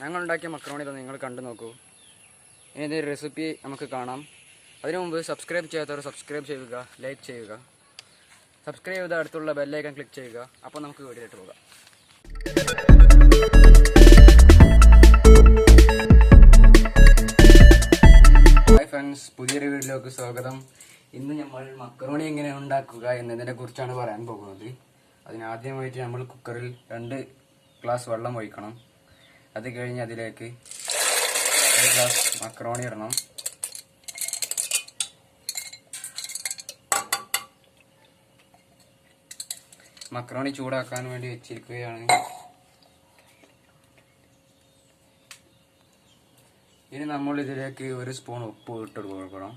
ഞങ്ങൾ ഉണ്ടാക്കിയ മക്രോണി നിങ്ങൾ കണ്ടു നോക്കൂ. ഇനി ഇതിൻ്റെ റെസിപ്പി നമുക്ക് കാണാം. അതിനു മുമ്പ് സബ്സ്ക്രൈബ് ചെയ്യാത്തവർ സബ്സ്ക്രൈബ് ചെയ്യുക, ലൈക്ക് ചെയ്യുക. സബ്സ്ക്രൈബ് ചെയ്ത അടുത്തുള്ള ബെല്ലൈക്കൺ ക്ലിക്ക് ചെയ്യുക. അപ്പോൾ നമുക്ക് വീഡിയോയിലേക്ക് പോകാം. ഹായ് ഫ്രണ്ട്സ്, പുതിയൊരു വീഡിയോയിലേക്ക് സ്വാഗതം. ഇന്ന് നമ്മൾ മക്രോണി എങ്ങനെ ഉണ്ടാക്കുക എന്നതിനെ കുറിച്ചാണ് പറയാൻ പോകുന്നത്. അതിനാദ്യമായിട്ട് നമ്മൾ കുക്കറിൽ 2 ഗ്ലാസ് വെള്ളം ഒഴിക്കണം. അത് കഴിഞ്ഞ് അതിലേക്ക് 1 ഗ്ലാസ് മക്രോണി ഇടണം. മക്രോണി ചൂടാക്കാൻ വേണ്ടി വെച്ചിരിക്കുകയാണ്. ഇനി നമ്മൾ ഇതിലേക്ക് 1 സ്പൂൺ ഉപ്പ് ഇട്ട് കൊടുക്കണം.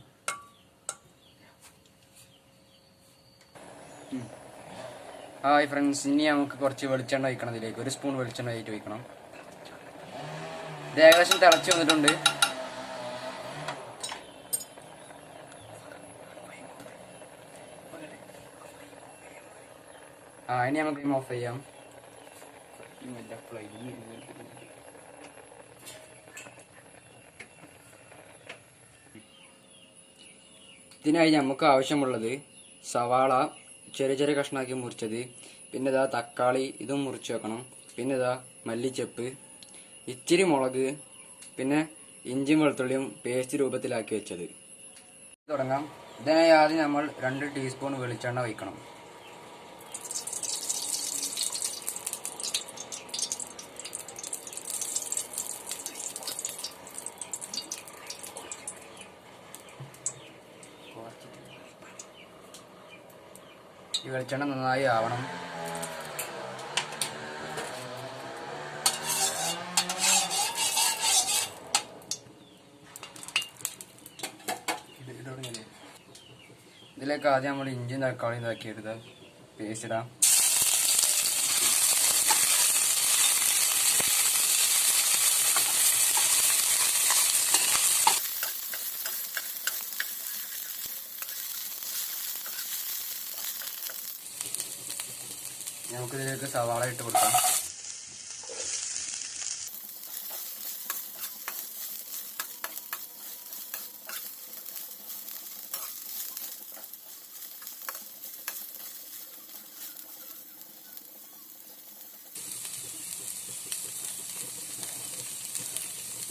ഹായ് ഫ്രണ്ട്സ്, ഇനി നമുക്ക് കുറച്ച് വെളിച്ചെണ്ണ ഒഴിക്കണം. ഇതിലേക്ക് 1 സ്പൂൺ വെളിച്ചെണ്ണ ആയിട്ട് ഒഴിക്കണം. ഇത് ഏകദേശം തിളച്ച് വന്നിട്ടുണ്ട്. ഇനി നമുക്ക് ഓഫ് ചെയ്യാം. ഇതിനായി നമുക്ക് ആവശ്യമുള്ളത് സവാള ചെറിയ ചെറിയ കഷ്ണാക്കി മുറിച്ചത്, പിന്നെ ഇതാ തക്കാളി, ഇതും മുറിച്ച് വെക്കണം. പിന്നെ ഇതാ മല്ലിച്ചപ്പ്, ഇച്ചിരി മുളക്, പിന്നെ ഇഞ്ചിയും വെളുത്തുള്ളിയും പേസ്റ്റ് രൂപത്തിലാക്കി വെച്ചത്. തുടങ്ങാം. ഇതിനായി ആദ്യം നമ്മൾ 2 ടീസ്പൂൺ വെളിച്ചെണ്ണ ഒഴിക്കണം. ഈ വെളിച്ചെണ്ണ നന്നായി ആവണം. ഇതിലേക്ക് ആദ്യം നമ്മൾ ഇഞ്ചിയും തക്കാളിയും ഇതാക്കിയെടുത്ത് പേസ്റ്റ് ഇടാം. നമുക്കിതിലേക്ക് സവാള ഇട്ട് കൊടുക്കാം.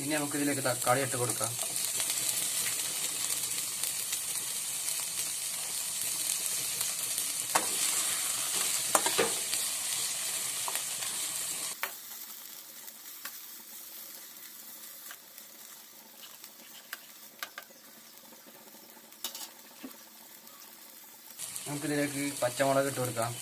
ഇനി നമുക്കിതിലേക്ക് തക്കാളി ഇട്ട് കൊടുക്കാം. നമുക്കിതിലേക്ക് പച്ചമുളക് ഇട്ട് കൊടുക്കാം.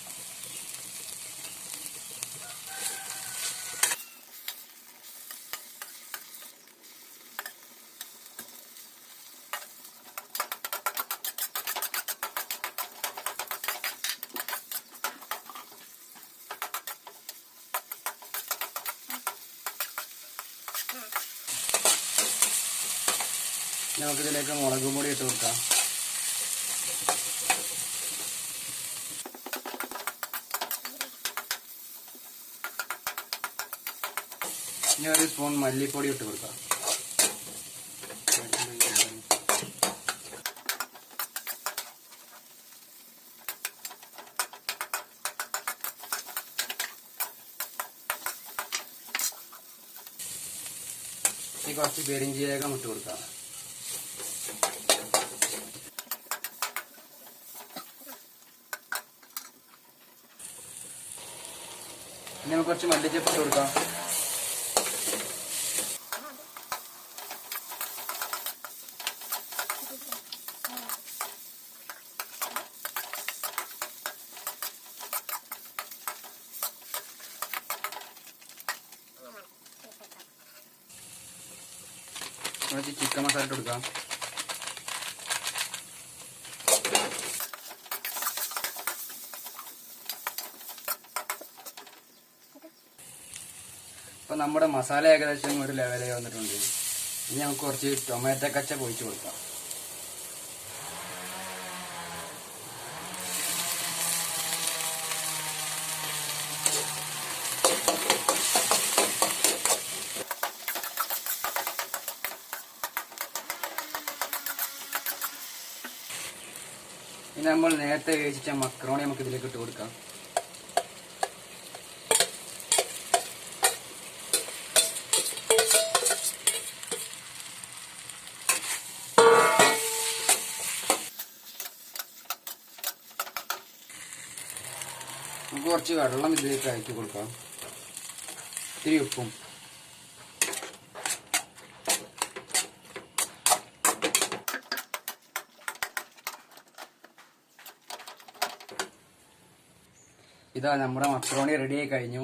നമുക്കിതിലേക്ക് മുളക് പൊടി ഇട്ട് കൊടുക്കാം. ഇനി 1 സ്പൂൺ മല്ലിപ്പൊടി ഇട്ട് കൊടുക്കാം. ഇനി കുറച്ച് പെരിഞ്ചീരകം ഇട്ട് കൊടുക്കാം. ഇനി നമുക്ക് കുറച്ച് മല്ലിച്ചപ്പ് ഇട്ട് കൊടുക്കാം. കുറച്ച് ചിക്കൻ മസാല ഇട്ട് കൊടുക്കാം. അപ്പോൾ നമ്മുടെ മസാല ഏകദേശം ഒരു ലെവലിൽ വന്നിട്ടുണ്ട്. ഇനി നമുക്ക് കുറച്ച് ടൊമാറ്റോ കച്ചപ്പ് ഒഴിച്ച് കൊടുക്കാം. ഇനി നമ്മൾ നേരത്തെ വേവിച്ച മക്രോണി നമുക്ക് ഇതിലേക്ക് ഇട്ട് കൊടുക്കാം. നമുക്ക് കുറച്ച് വെള്ളം ഇതിലേക്ക് അയച്ചു കൊടുക്കാം. ഇത്തിരി ഉപ്പും. ഇതാ നമ്മുടെ മക്രോണി റെഡി ആയി കഴിഞ്ഞു.